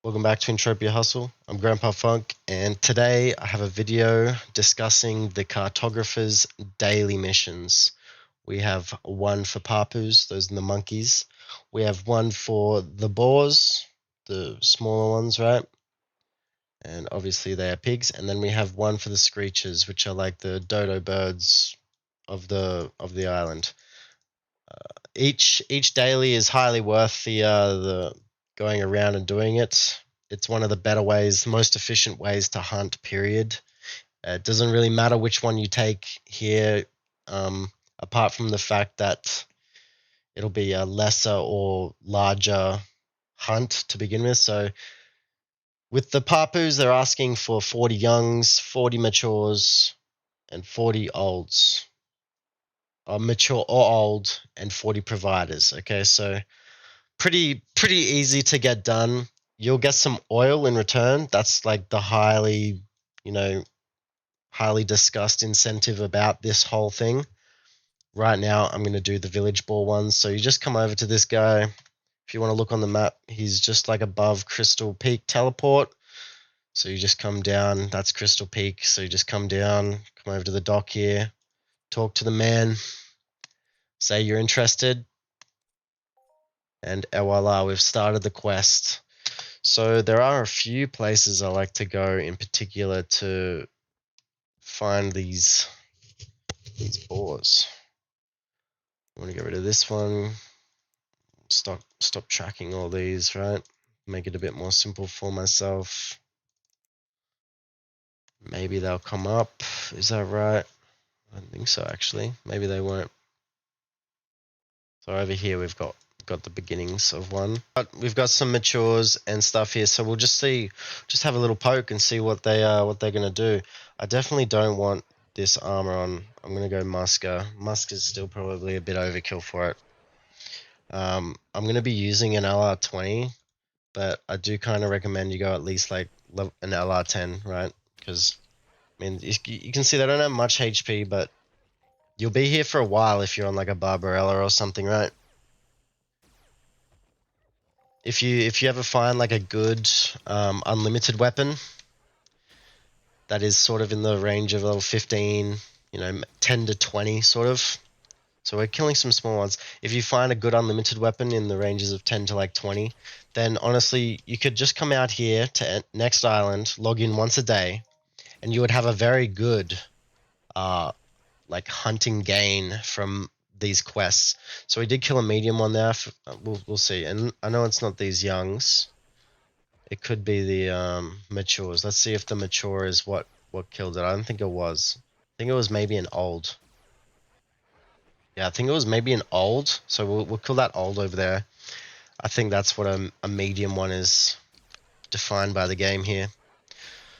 Welcome back to Entropia Hustle. I'm Grandpa Funk, and today I have a video discussing the cartographer's daily missions. We have one for papus, those are the monkeys. We have one for the boars, the smaller ones, right? And obviously they are pigs. And then we have one for the screechers, which are like the dodo birds of the island. Each daily is highly worth the going around and doing it. It's one of the better ways, most efficient ways to hunt. Period. It doesn't really matter which one you take here, apart from the fact that it'll be a lesser or larger hunt to begin with. So with the papus, they're asking for 40 youngs, 40 matures, and 40 olds. Mature or old, and 40 providers. Okay, so pretty easy to get done. You'll get some oil in return. That's like the you know, highly discussed incentive about this whole thing. Right now, I'm going to do the village ball ones. So you just come over to this guy. If you want to look on the map, he's just like above Crystal Peak Teleport. So you just come down. That's Crystal Peak. So you just come down, come over to the dock here, talk to the man, say you're interested, and voila, we've started the quest. So there are a few places I like to go in particular to find these boars. I want to get rid of this one. Stop tracking all these, right? Make it a bit more simple for myself. Maybe they'll come up. Is that right? I don't think so, actually. Maybe they won't. So over here we've got the beginnings of one. But we've got some matures and stuff here, so we'll just have a little poke and see what they're gonna do. I definitely don't want this armor on. I'm gonna go Musker. Musk is still probably a bit overkill for it. I'm gonna be using an LR20, but I do kind of recommend you go at least like an LR10, right? Because I mean, you can see they don't have much HP, but you'll be here for a while if you're on like a Barbarella or something, right? If you ever find like a good unlimited weapon that is sort of in the range of level 15, 10 to 20 sort of. So we're killing some small ones. If you find a good unlimited weapon in the ranges of 10 to like 20, then honestly, you could just come out here to next island, log in once a day, and you would have a very good like hunting gain from these quests. So we did kill a medium one there. We'll see. And I know it's not these youngs. It could be the matures. Let's see if the mature is what killed it. I don't think it was. I think it was maybe an old. Yeah, I think it was maybe an old. So we'll kill that old over there. I think that's what a medium one is defined by the game here.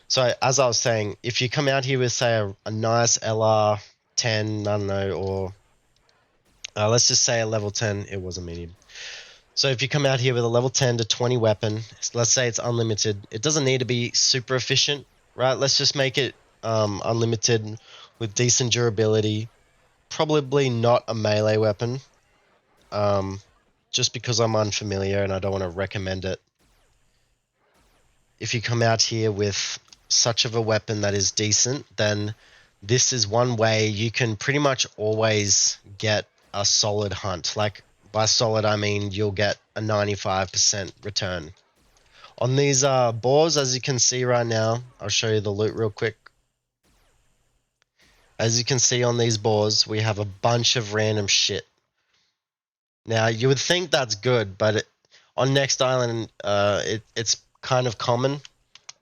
So as I was saying, if you come out here with say a nice LR10, I don't know, or let's just say a level 10, it was a medium. So if you come out here with a level 10 to 20 weapon, let's say it's unlimited, it doesn't need to be super efficient, right? Let's just make it unlimited with decent durability. Probably not a melee weapon, just because I'm unfamiliar and I don't want to recommend it. If you come out here with such of a weapon that is decent, then this is one way you can pretty much always get a solid hunt. Like, by solid, I mean you'll get a 95% return. On these boars, as you can see right now, I'll show you the loot real quick. As you can see on these boars, we have a bunch of random shit. Now, you would think that's good, but on Next Island, it's kind of common,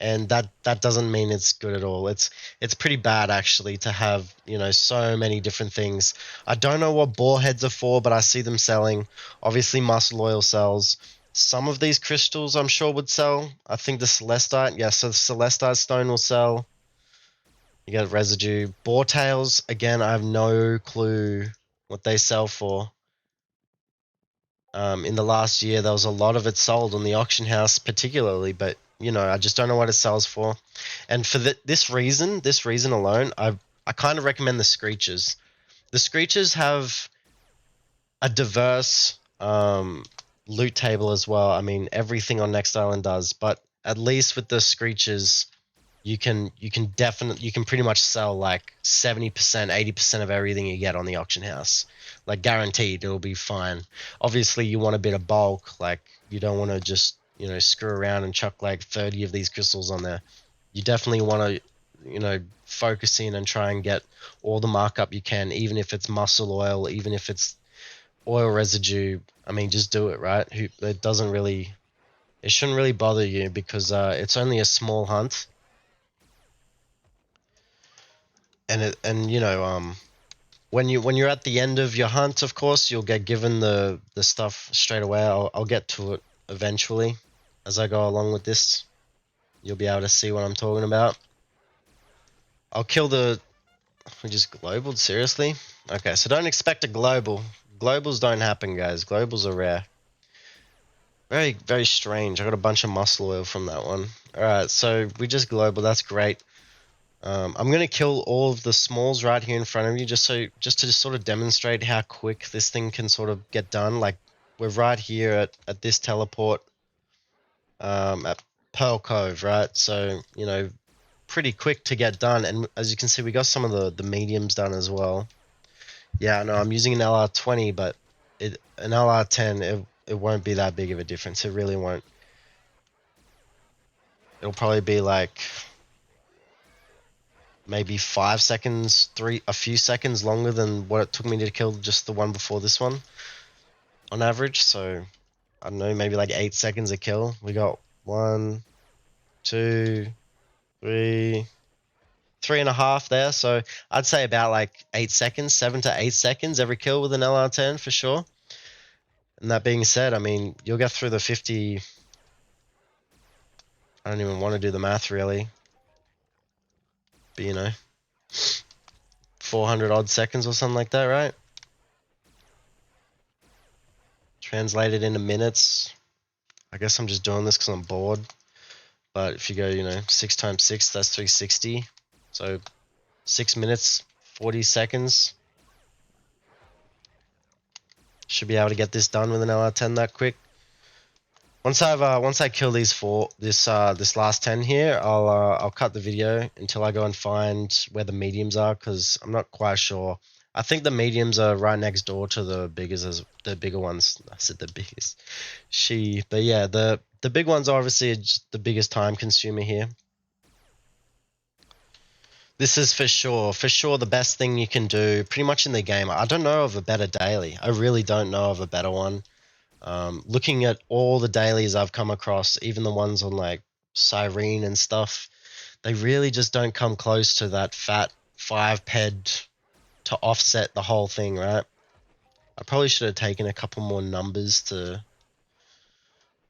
and that doesn't mean it's good at all. It's pretty bad, actually, to have, so many different things. I don't know what boar heads are for, but I see them selling. Obviously, muscle oil sells. Some of these crystals, I'm sure, would sell. I think the celestite, yeah, so the celestite stone will sell. You get residue. Boar tails, again, I have no clue what they sell for. In the last year, there was a lot of it sold on the auction house particularly, but, I just don't know what it sells for. And for this reason alone, I kind of recommend the screechers. The screechers have a diverse loot table as well. I mean, everything on Next Island does, but at least with the screechers, you can pretty much sell like 70%, 80% of everything you get on the auction house. Like guaranteed, it'll be fine. Obviously, you want a bit of bulk. Like you don't want to just screw around and chuck like 30 of these crystals on there. You definitely want to focus in and try and get all the markup you can, even if it's muscle oil, even if it's oil residue. I mean, just do it, right? It shouldn't really bother you because it's only a small hunt. And when you're at the end of your hunt, of course, you'll get given the stuff straight away. I'll get to it eventually as I go along with this. You'll be able to see what I'm talking about. I'll kill the... We just globaled? Seriously? Okay, so don't expect a global. Globals don't happen, guys. Globals are rare. Very, very strange. I got a bunch of muscle oil from that one. Alright, so we just global. That's great. I'm gonna kill all of the smalls right here in front of you, just to sort of demonstrate how quick this thing can sort of get done. Like we're right here at this teleport, at Pearl Cove, right? So pretty quick to get done. And as you can see, we got some of the mediums done as well. Yeah, no, I'm using an LR20, but an LR10 it won't be that big of a difference. It really won't. It'll probably be like maybe 5 seconds, a few seconds longer than what it took me to kill just the one before this one on average. So I don't know, maybe like 8 seconds a kill. We got 1, 2, 3, 3.5 there. So I'd say about like 8 seconds, 7 to 8 seconds every kill with an LR10 for sure. And that being said, I mean, you'll get through the 50. I don't even want to do the math really, but 400 odd seconds or something like that, right? Translated into minutes. I guess I'm just doing this because I'm bored. But if you go, 6 times 6, that's 360. So 6 minutes, 40 seconds. Should be able to get this done with an LR10 that quick. Once I kill these this last 10 here, I'll cut the video until I go and find where the mediums are, because I'm not quite sure. I think the mediums are right next door to the bigger ones. I said the biggest. But yeah, the big ones are obviously just the biggest time consumer here. This is for sure the best thing you can do pretty much in the game. I don't know of a better daily. I really don't know of a better one. Looking at all the dailies I've come across, even the ones on like Cyrene and stuff, they really just don't come close to that fat 5 ped to offset the whole thing, right? I probably should have taken a couple more numbers to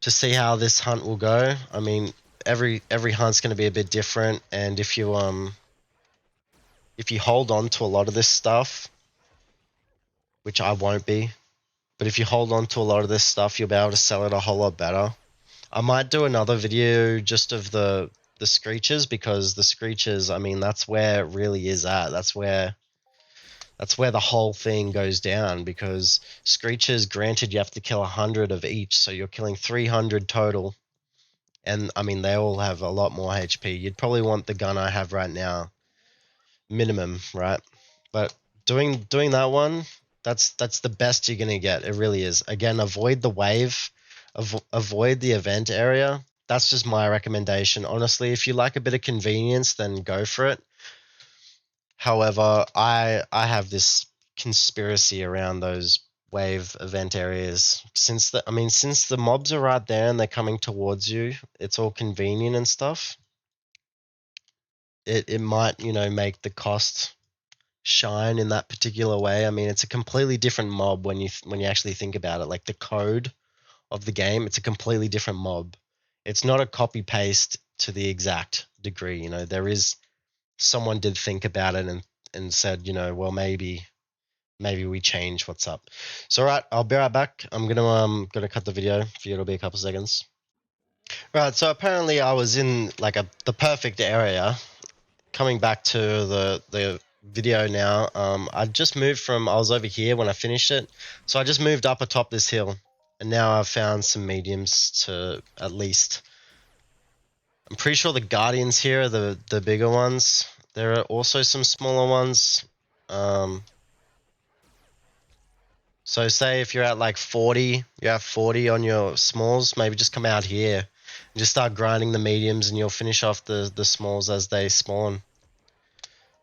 see how this hunt will go. I mean, every hunt's going to be a bit different, and if you hold on to a lot of this stuff, which I won't be, but if you hold on to a lot of this stuff, you'll be able to sell it a whole lot better. I might do another video just of the screechers, because the screechers, I mean, that's where it really is at. That's where the whole thing goes down, because screechers, granted, you have to kill 100 of each, so you're killing 300 total. And I mean, they all have a lot more HP. You'd probably want the gun I have right now, minimum, right? But doing that one, that's the best you're gonna get. It really is. Again, avoid the wave, avoid the event area. That's just my recommendation. Honestly, if you like a bit of convenience, then go for it. However, I have this conspiracy around those wave event areas. Since the mobs are right there and they're coming towards you, it's all convenient and stuff. It might, make the cost shine in that particular way. I mean, it's a completely different mob when you actually think about it. Like the code of the game, it's a completely different mob. It's not a copy paste to the exact degree. There is someone did think about it and said, well, maybe we change what's up. So all right, I'll be right back. I'm gonna cut the video for you. It'll be a couple seconds. Right, so apparently I was in like the perfect area. Coming back to the video now, I just moved from, I was over here when I finished it, so I just moved up atop this hill, and now I've found some mediums to at least I'm pretty sure the guardians here are the bigger ones. There are also some smaller ones. So say if you're at like 40, you have 40 on your smalls, maybe just come out here and just start grinding the mediums and you'll finish off the smalls as they spawn.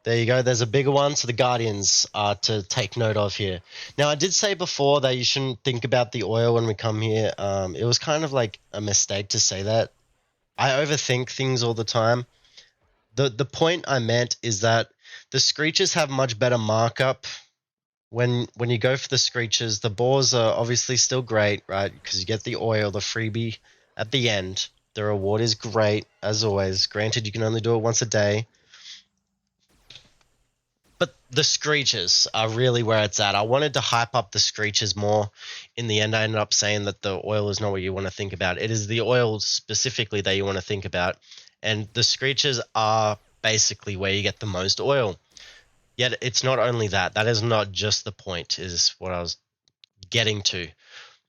There you go. There's a bigger one. So the guardians are to take note of here. Now, I did say before that you shouldn't think about the oil when we come here. It was kind of like a mistake to say that. I overthink things all the time. The point I meant is that the screechers have much better markup. When you go for the screechers, the boars are obviously still great, right? Because you get the oil, the freebie at the end. The reward is great, as always. Granted, you can only do it once a day. But the screechers are really where it's at. I wanted to hype up the screechers more. In the end, I ended up saying that the oil is not what you want to think about. It is the oil specifically that you want to think about. And the screechers are basically where you get the most oil. Yet it's not only that. That is not just the point, is what I was getting to.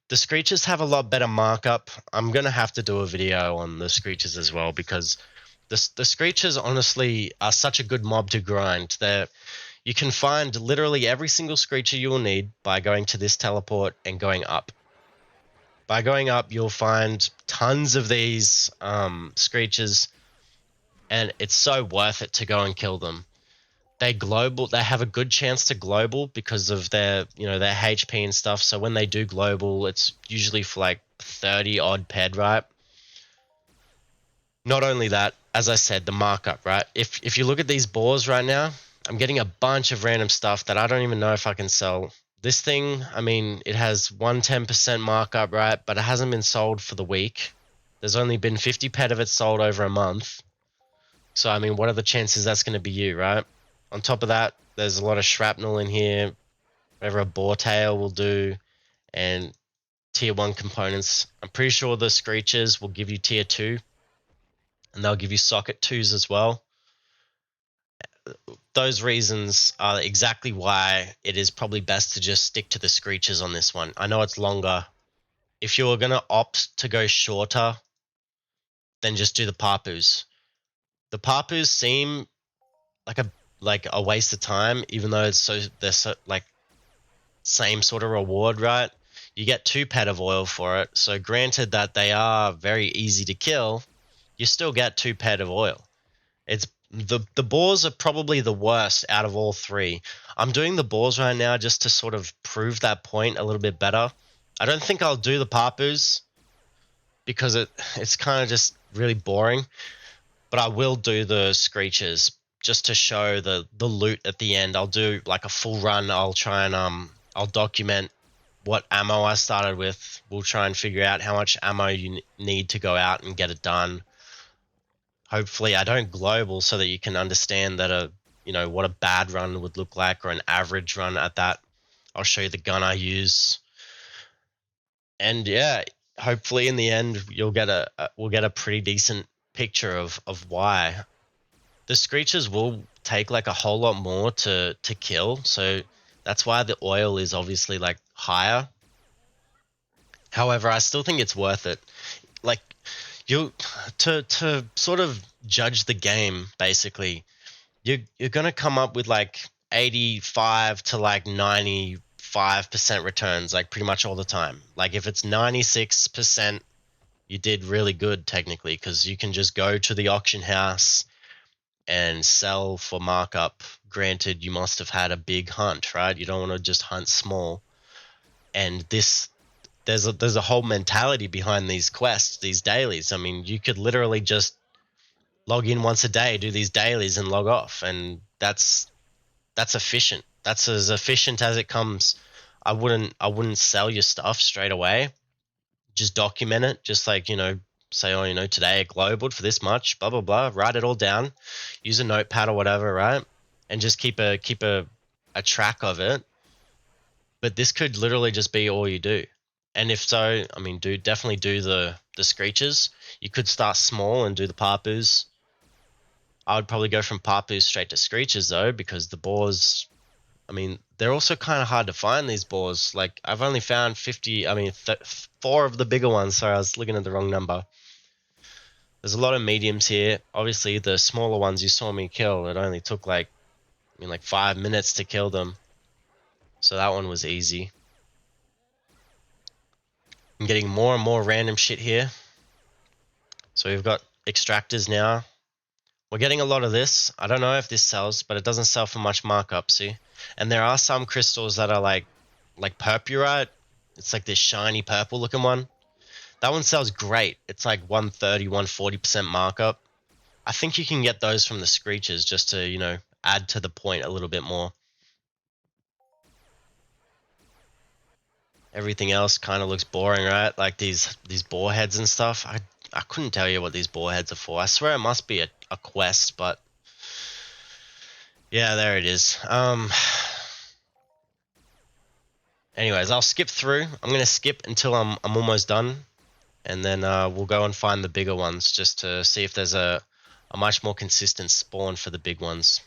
The screechers have a lot better markup. I'm going to have to do a video on the screechers as well because the screechers honestly are such a good mob to grind. You can find literally every single screecher you will need by going to this teleport and going up. By going up, you'll find tons of these screechers, and it's so worth it to go and kill them. They have a good chance to global because of their HP and stuff. So when they do global, it's usually for like 30 odd ped, right? Not only that, as I said, the markup, right? If you look at these boars right now, I'm getting a bunch of random stuff that I don't even know if I can sell. This thing, I mean, it has 110% markup, right? But it hasn't been sold for the week. There's only been 50 ped of it sold over a month. So, I mean, what are the chances that's going to be you, right? On top of that, there's a lot of shrapnel in here, whatever a boar tail will do, and tier 1 components. I'm pretty sure the screechers will give you tier 2, and they'll give you socket 2s as well. Those reasons are exactly why it is probably best to just stick to the screechers on this one. I know it's longer. If you're going to opt to go shorter, then just do the papus. The papus seem like a waste of time, even though they're so like same sort of reward, right? You get 2 ped of oil for it. So granted that they are very easy to kill, you still get 2 ped of oil. It's the boars are probably the worst out of all 3. I'm doing the boars right now just to sort of prove that point a little bit better. I don't think I'll do the papus because it's kind of just really boring. But I will do the screechers just to show the loot at the end. I'll do like a full run. I'll try and I'll document what ammo I started with. We'll try and figure out how much ammo you need to go out and get it done. Hopefully I don't global so that you can understand that what a bad run would look like or an average run at that. I'll show you the gun I use. And yeah, hopefully in the end we'll get a pretty decent picture of why. The screechers will take like a whole lot more to kill, so that's why the oil is obviously like higher. However, I still think it's worth it. Like to sort of judge the game, basically, you're gonna come up with like 85 to like 95% returns, like pretty much all the time. Like if it's 96%, you did really good technically, because you can just go to the auction house and sell for markup. Granted, you must have had a big hunt, right? You don't want to just hunt small. And there's a whole mentality behind these quests, these dailies. I mean, you could literally just log in once a day, do these dailies, and log off, and that's efficient. That's as efficient as it comes. I wouldn't sell your stuff straight away. Just document it, just like, say, today I globaled for this much, blah blah blah. Write it all down, use a notepad or whatever, right? And just keep a track of it. But this could literally just be all you do. And if so, I mean, definitely do the screechers. You could start small and do the papus. I would probably go from papus straight to screechers though, because the boars, I mean, they're also kind of hard to find, these boars. Like, I've only found 4 of the bigger ones. Sorry, I was looking at the wrong number. There's a lot of mediums here. Obviously, the smaller ones you saw me kill, it only took like 5 minutes to kill them. So that one was easy. I'm getting more and more random shit here. So we've got extractors now. We're getting a lot of this. I don't know if this sells, but it doesn't sell for much markup, see? And there are some crystals that are like purpurite. It's like this shiny purple looking one. That one sells great. It's like 130, 140% markup. I think you can get those from the screechers just to, add to the point a little bit more. Everything else kind of looks boring, right? Like these boar heads and stuff. I couldn't tell you what these boar heads are for. I swear it must be a quest, but yeah, there it is. Anyways, I'll skip through. I'm gonna skip until I'm almost done, and then we'll go and find the bigger ones just to see if there's a much more consistent spawn for the big ones.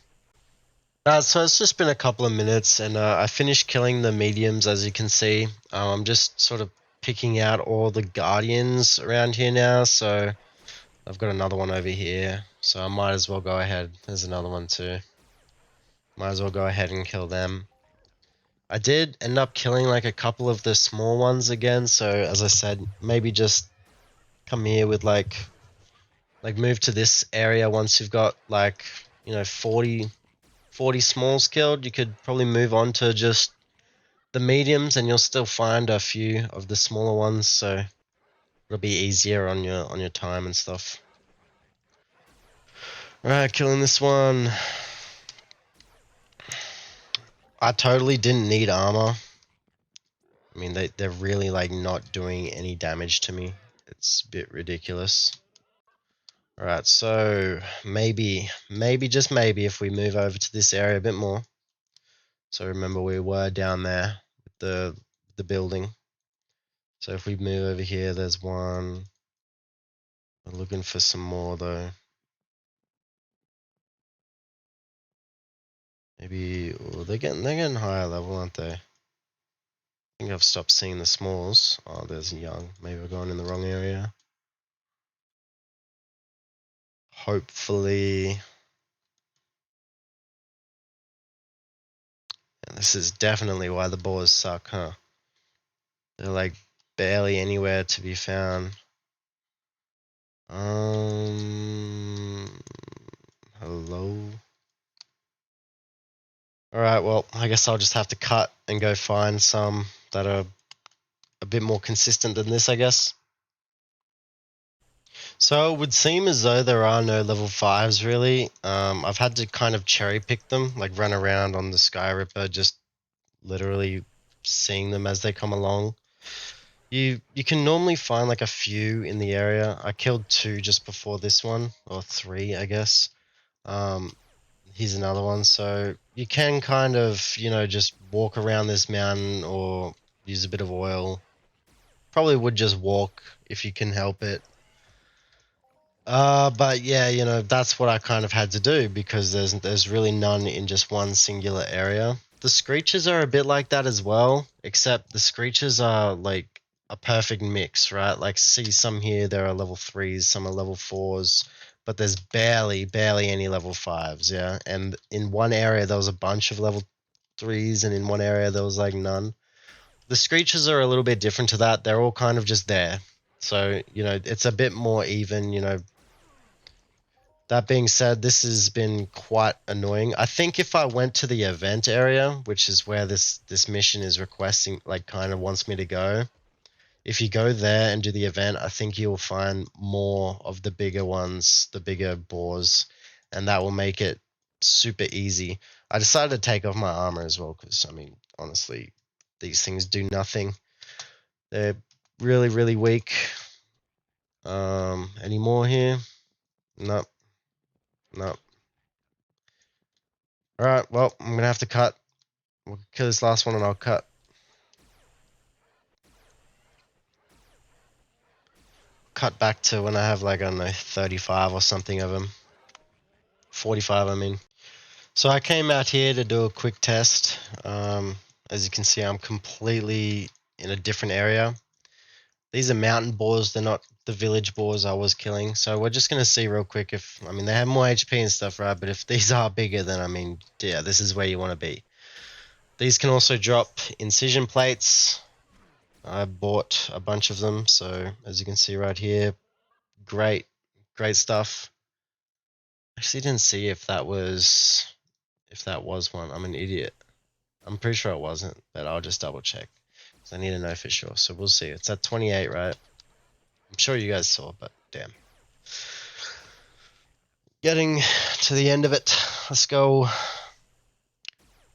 So it's just been a couple of minutes, and I finished killing the mediums, as you can see. I'm just sort of picking out all the guardians around here now, so I've got another one over here, so I might as well go ahead. There's another one too. Might as well go ahead and kill them. I did end up killing like a couple of the small ones again, so as I said, maybe just come here with like move to this area once you've got 40 smalls killed. You could probably move on to just the mediums, and you'll still find a few of the smaller ones, so it'll be easier on your time and stuff. Alright, killing this one. I totally didn't need armor. I mean, they're really like not doing any damage to me. It's a bit ridiculous. Alright, so maybe just maybe if we move over to this area a bit more. So remember we were down there with the building. So if we move over here, there's one. We're looking for some more though. Maybe they're getting higher level, aren't they? I think I've stopped seeing the smalls. Oh, there's a young. Maybe we're going in the wrong area. Hopefully. And this is definitely why the boars suck, huh? They're like barely anywhere to be found. Hello? Alright, well, I guess I'll just have to cut and go find some that are a bit more consistent than this, I guess. So it would seem as though there are no level 5s really. I've had to kind of cherry pick them, like run around on the Sky Ripper, just literally seeing them as they come along. You can normally find like a few in the area. I killed 2 just before this one, or 3, I guess. Here's another one. So you can kind of, just walk around this mountain or use a bit of oil. Probably would just walk if you can help it. But yeah, that's what I kind of had to do because there's really none in just one singular area. The screechers are a bit like that as well, except the screechers are like a perfect mix, right? Like see some here, there are level 3s, some are level 4s, but there's barely any level 5s, yeah? And in one area there was a bunch of level 3s, and in one area there was like none. The screechers are a little bit different to that. They're all kind of just there. So, it's a bit more even. That being said, this has been quite annoying. I think if I went to the event area, which is where this mission is requesting, like kind of wants me to go, if you go there and do the event, I think you'll find more of the bigger ones, the bigger boars, and that will make it super easy. I decided to take off my armor as well because, I mean, honestly, these things do nothing. They're really, really weak. Any more here? Nope. Nope. Alright, well, I'm gonna have to cut. We'll kill this last one and I'll cut. Cut back to when I have like, I don't know, 35 or something of them. 45, I mean. So I came out here to do a quick test. As you can see, I'm completely in a different area. These are mountain boars. They're not the village boars I was killing. So we're just gonna see real quick if, I mean, they have more HP and stuff, right? But if these are bigger, then I mean, yeah, this is where you want to be. These can also drop incision plates. I bought a bunch of them, so as you can see right here, great stuff. Actually didn't see if that was one. I'm an idiot. I'm pretty sure it wasn't, but I'll just double check because I need to know for sure. So we'll see. It's at 28, right? I'm sure you guys saw, but damn. Getting to the end of it. Let's go.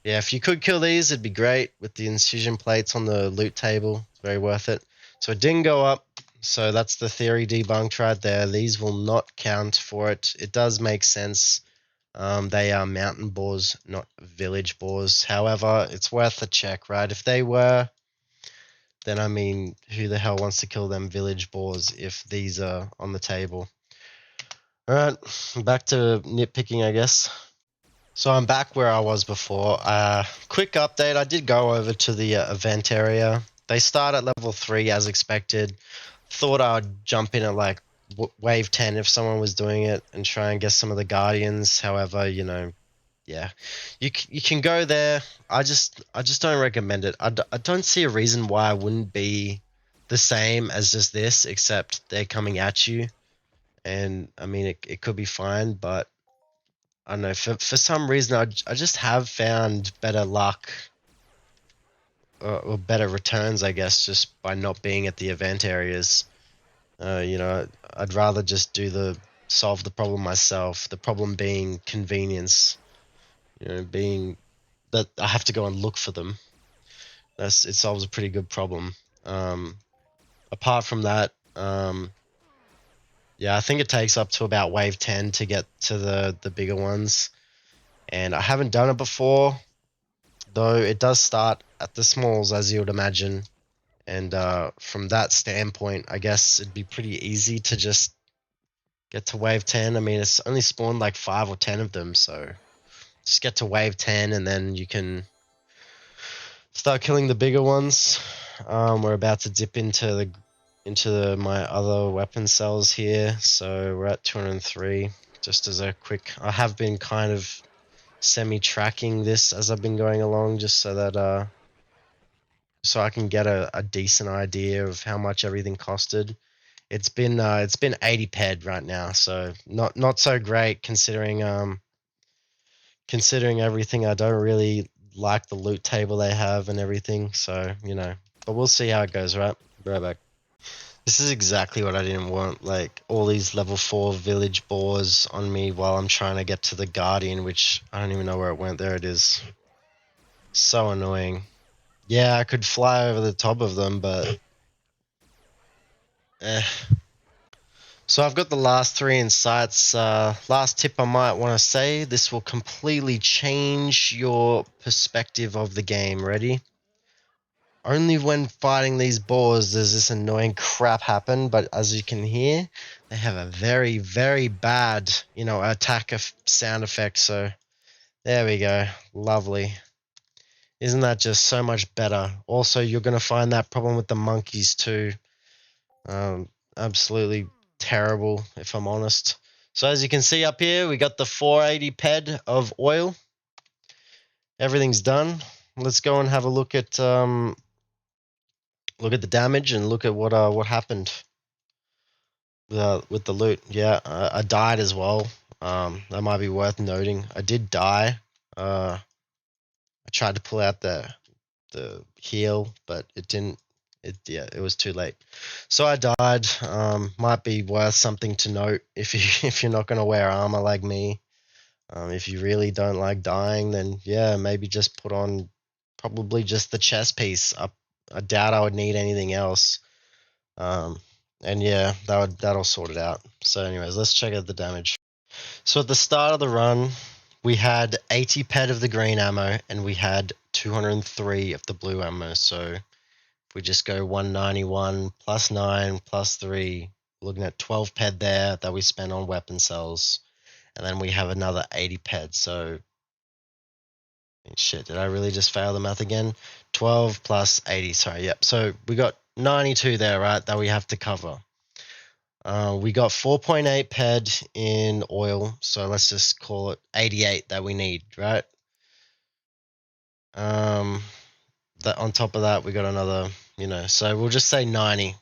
Yeah, if you could kill these, it'd be great with the incision plates on the loot table. It's very worth it. So it didn't go up. So that's the theory debunked right there. These will not count for it. It does make sense. They are mountain boars, not village boars. However, it's worth a check, right? If they were, then I mean, who the hell wants to kill them village boars if these are on the table? Alright, back to nitpicking, I guess. So I'm back where I was before. Quick update, I did go over to the event area. They start at level 3 as expected. Thought I'd jump in at like wave 10 if someone was doing it and try and get some of the guardians. However, you know, yeah, you can go there. I just don't recommend it. I don't see a reason why I wouldn't be the same as just this, except they're coming at you. And I mean, it could be fine, but I don't know, for some reason I just have found better luck or better returns, I guess, just by not being at the event areas. You know, I'd rather just solve the problem myself. The problem being convenience. You know, being that I have to go and look for them. It solves a pretty good problem. Apart from that, yeah, I think it takes up to about wave 10 to get to the bigger ones. And I haven't done it before, though it does start at the smalls, as you would imagine. And from that standpoint, I guess it'd be pretty easy to just get to wave 10. I mean, it's only spawned like 5 or 10 of them, so just get to wave 10 and then you can start killing the bigger ones. We're about to dip into my other weapon cells here, so we're at 203. Just as a quick, I have been kind of semi-tracking this as I've been going along, just so that so I can get a decent idea of how much everything costed. It's been 80 ped right now, so not so great considering everything. I don't really like the loot table they have and everything, so you know, but we'll see how it goes, right? Be right back. This is exactly what I didn't want, like all these level 4 village boars on me while I'm trying to get to the guardian, which I don't even know where it went. There it is. So annoying. Yeah, I could fly over the top of them, but eh. So I've got the last 3 in sights. Last tip I might want to say, this will completely change your perspective of the game. Ready? Only when fighting these boars does this annoying crap happen, but as you can hear, they have a very, very bad, you know, attack of sound effect. So there we go. Lovely. Isn't that just so much better? Also, you're going to find that problem with the monkeys too. Absolutely terrible, if I'm honest. So as you can see up here, we got the 480 ped of oil. Everything's done. Let's go and have a look at the damage and look at what happened with the loot. Yeah, I died as well. That might be worth noting. I did die. I tried to pull out the heal, but it didn't. It was too late. So I died. Might be worth something to note if if you're not gonna wear armor like me. If you really don't like dying, then yeah, maybe just put on probably just the chest piece. I doubt I would need anything else. And yeah, that'll sort it out. So anyways, let's check out the damage. So at the start of the run, we had 80 ped of the green ammo and we had 203 of the blue ammo. So if we just go 191 plus 9 plus 3, looking at 12 ped there that we spent on weapon cells. And then we have another 80 ped. So, shit, did I really just fail the math again? 12 plus 80, sorry, yep. So we got 92 there, right, that we have to cover. We got 4.8 ped in oil, so let's just call it 88 that we need, right? That on top of that, we got another, so we'll just say 90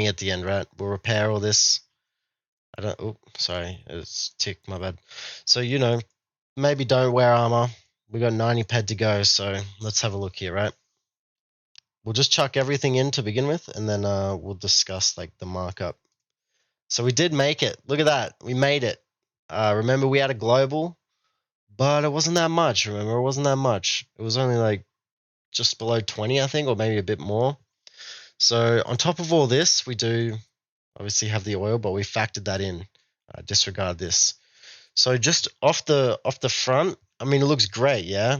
at the end, right? We'll repair all this. Sorry, it's ticked, my bad. So, maybe don't wear armor. We got 90 ped to go, so let's have a look here, right? We'll just chuck everything in to begin with, and then we'll discuss like the markup. So we did make it. Look at that. We made it. Remember, we had a global, but it wasn't that much. Remember, it wasn't that much. It was only like just below 20, I think, or maybe a bit more. So on top of all this, we do obviously have the oil, but we factored that in. Disregard this. So just off the front, I mean, it looks great, yeah.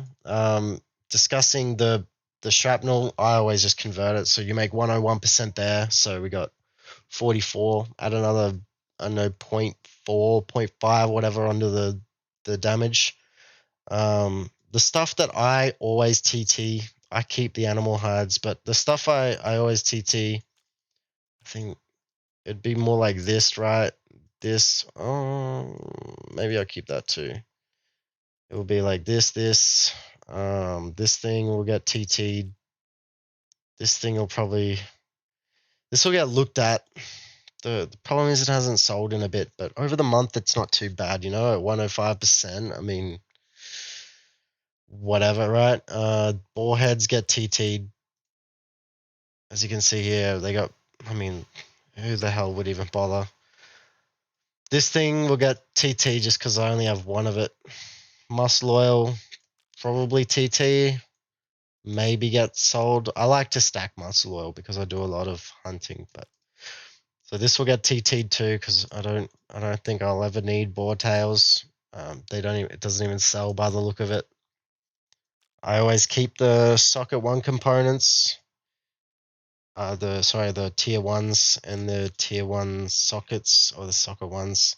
Discussing the shrapnel, I always just convert it. So you make 101% there. So we got 44. Add another, I don't know, 0.4, 0.5, whatever under the damage. The stuff that I always TT, I keep the animal hides, but the stuff I always TT, I think it'd be more like this, right? This, maybe I'll keep that too. It will be like this, this thing will get TT'd. This thing will this will get looked at. The problem is it hasn't sold in a bit, but over the month it's not too bad, at 105%. I mean, whatever, right? Boar heads get TT'd. As you can see here, they got, I mean, who the hell would even bother? This thing will get TT just because I only have one of it. Muscle oil, probably TT. Maybe get sold. I like to stack muscle oil because I do a lot of hunting, but so this will get TT'd too because I don't think I'll ever need boar tails. It doesn't even sell by the look of it. I always keep the socket 1 components. The tier 1s and the tier 1 sockets, or the socket 1s.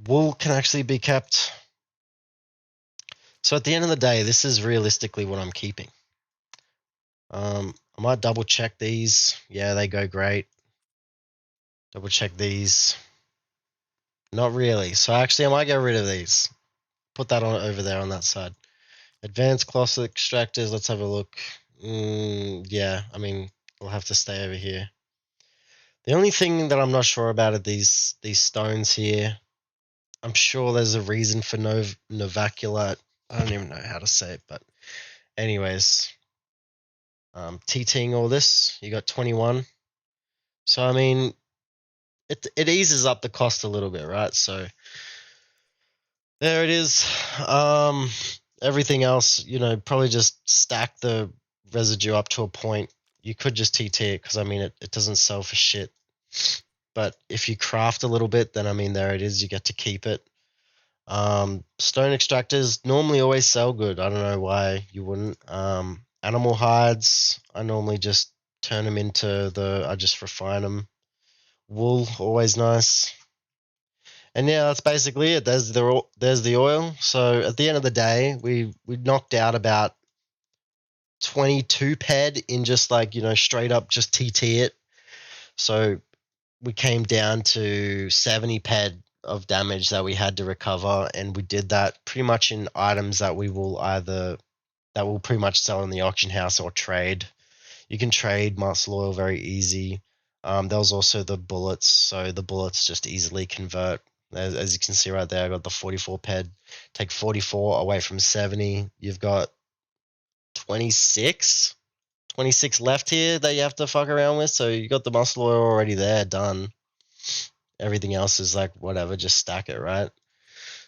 Wool can actually be kept. So at the end of the day, this is realistically what I'm keeping. I might double check these. Yeah, they go great. Double check these. Not really. So actually, I might get rid of these. Put that on over there on that side. Advanced cloth extractors. Let's have a look. Yeah, I mean, we'll have to stay over here. The only thing that I'm not sure about are these stones here. I'm sure there's a reason for novaculite. I don't even know how to say it, but anyways, TTing all this, you got 21. So I mean, it eases up the cost a little bit, right? So there it is. Everything else, probably just stack the residue up to a point. You could just TT it because I mean it doesn't sell for shit. But if you craft a little bit, then I mean there it is. You get to keep it. Stone extractors normally always sell good. I don't know why you wouldn't. Animal hides, I normally just turn them into I just refine them. Wool, always nice. And yeah, that's basically it. There's the oil. So at the end of the day, we knocked out about 22 ped in just like, straight up just TT it. So we came down to 70 ped of damage that we had to recover, and we did that pretty much in items that will pretty much sell in the auction house or trade. You can trade muscle oil very easy. There was also the bullets, so the bullets just easily convert. As you can see right there, I got the 44 ped. Take 44 away from 70. You've got 26 left here that you have to fuck around with. So you got the muscle oil already there, done. Everything else is like whatever, just stack it, right?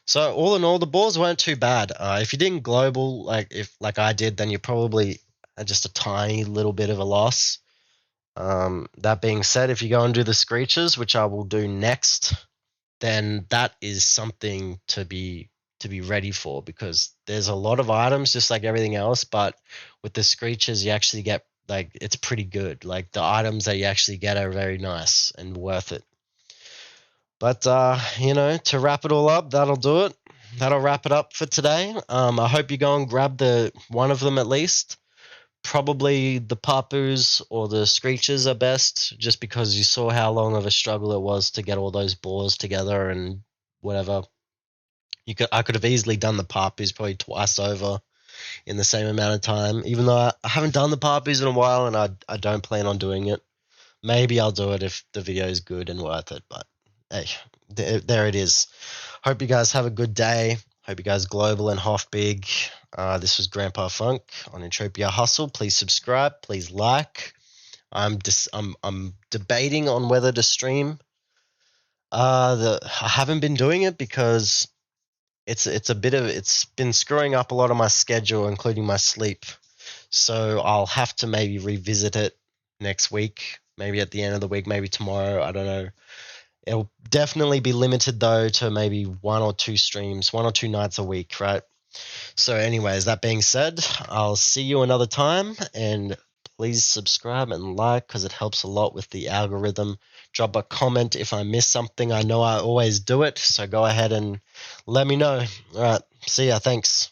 So all in all, the boars weren't too bad. If you didn't global like I did, then you probably had just a tiny little bit of a loss. That being said, if you go and do the screechers, which I will do next, then that is something to be ready for, because there's a lot of items just like everything else, but with the screechers you actually get like it's pretty good. Like the items that you actually get are very nice and worth it. But to wrap it all up, that'll do it. That'll wrap it up for today. I hope you go and grab one of them at least. probably the papus or the screechers are best, just because you saw how long of a struggle it was to get all those boars together and whatever. I could have easily done the papus probably twice over in the same amount of time, even though I haven't done the papus in a while and I don't plan on doing it. Maybe I'll do it if the video is good and worth it, but hey, there it is. Hope you guys have a good day. Hope you guys global and hoff big. This was Grandpa Funk on Entropia Hustle. Please subscribe. Please like. I'm debating on whether to stream. I haven't been doing it because it's been screwing up a lot of my schedule, including my sleep. So I'll have to maybe revisit it next week, maybe at the end of the week, maybe tomorrow. I don't know. It'll definitely be limited though to maybe 1 or 2 streams, 1 or 2 nights a week, right? So anyways, that being said, I'll see you another time, and please subscribe and like because it helps a lot with the algorithm. Drop a comment if I miss something. I know I always do it, so go ahead and let me know. All right, see ya. Thanks.